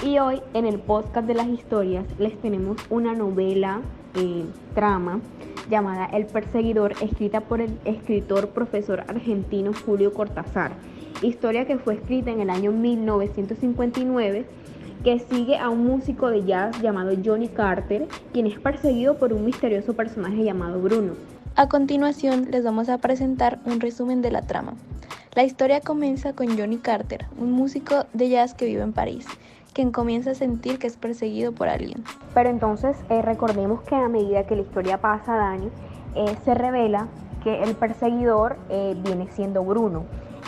Y hoy en el podcast de las historias les tenemos una novela trama llamada El Perseguidor, escrita por el escritor profesor argentino Julio Cortázar. Historia que fue escrita en el año 1959, que sigue a un músico de jazz llamado Johnny Carter, quien es perseguido por un misterioso personaje llamado Bruno. A continuación les vamos a presentar un resumen de la trama. La historia comienza con Johnny Carter, un músico de jazz que vive en París, quien comienza a sentir que es perseguido por alguien. Pero entonces recordemos que a medida que la historia pasa, Dani, se revela que el perseguidor viene siendo Bruno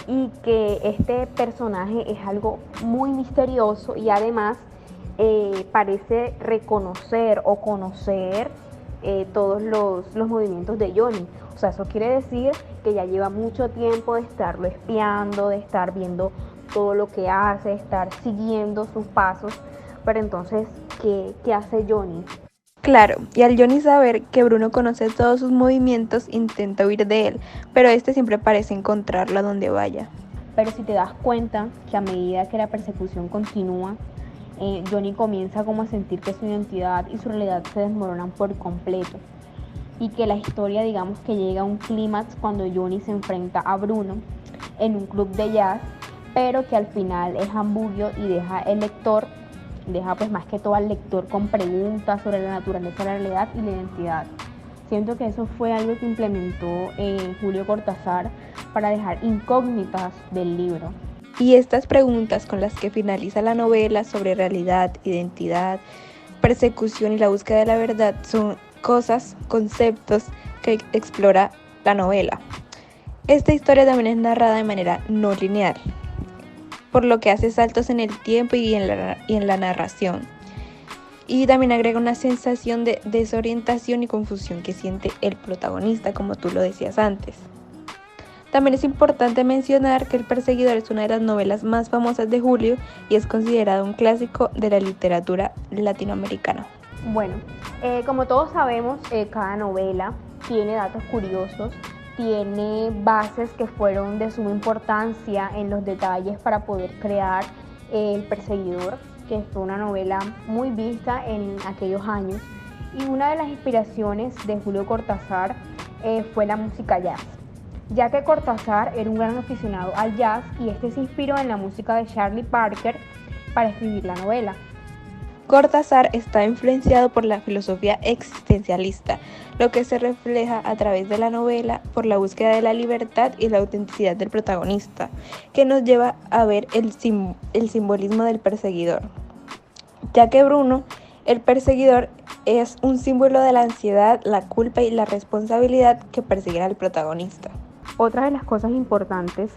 y que este personaje es algo muy misterioso y además parece reconocer o conocer todos los movimientos de Johnny. O sea, eso quiere decir que ya lleva mucho tiempo de estarlo espiando, de estar viendo todo lo que hace, estar siguiendo sus pasos. Pero entonces, ¿qué hace Johnny? Claro, y al Johnny saber que Bruno conoce todos sus movimientos, intenta huir de él, pero este siempre parece encontrarlo a donde vaya. Pero si te das cuenta que a medida que la persecución continúa, Johnny comienza como a sentir que su identidad y su realidad se desmoronan por completo. Y que la historia, digamos que llega a un clímax cuando Johnny se enfrenta a Bruno en un club de jazz, pero que al final es ambiguo y deja pues más que todo al lector con preguntas sobre la naturaleza de la realidad y la identidad. Siento que eso fue algo que implementó Julio Cortázar para dejar incógnitas del libro. Y estas preguntas con las que finaliza la novela sobre realidad, identidad, persecución y la búsqueda de la verdad son conceptos que explora la novela. Esta historia también es narrada de manera no lineal, por lo que hace saltos en el tiempo y en la narración. Y también agrega una sensación de desorientación y confusión que siente el protagonista, como tú lo decías antes. También es importante mencionar que El Perseguidor es una de las novelas más famosas de Julio y es considerado un clásico de la literatura latinoamericana. Bueno, como todos sabemos, cada novela tiene datos curiosos, tiene bases que fueron de suma importancia en los detalles para poder crear El Perseguidor, que fue una novela muy vista en aquellos años. Y una de las inspiraciones de Julio Cortázar fue la música jazz, ya que Cortázar era un gran aficionado al jazz y este se inspiró en la música de Charlie Parker para escribir la novela. Cortázar está influenciado por la filosofía existencialista, lo que se refleja a través de la novela por la búsqueda de la libertad y la autenticidad del protagonista, que nos lleva a ver el simbolismo del perseguidor, ya que Bruno, el perseguidor, es un símbolo de la ansiedad, la culpa y la responsabilidad que persiguen al protagonista. Otra de las cosas importantes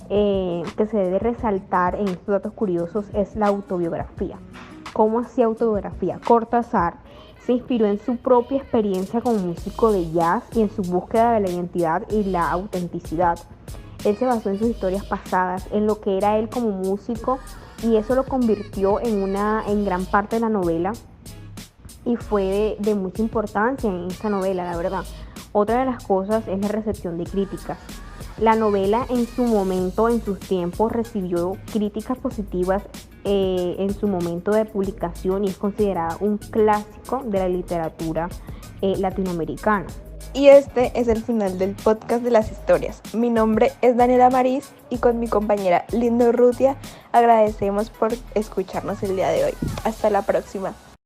que se debe resaltar en estos datos curiosos es la autobiografía. ¿Cómo hacía autobiografía? Cortázar se inspiró en su propia experiencia como músico de jazz y en su búsqueda de la identidad y la autenticidad. Él se basó en sus historias pasadas, en lo que era él como músico, y eso lo convirtió en gran parte de la novela y fue de mucha importancia en esta novela, la verdad. Otra de las cosas es la recepción de críticas. La novela en su momento, en sus tiempos, recibió críticas positivas en su momento de publicación y es considerada un clásico de la literatura latinoamericana. Y este es el final del podcast de las historias. Mi nombre es Daniela Mariz y con mi compañera Lindo Urrutia agradecemos por escucharnos el día de hoy. Hasta la próxima.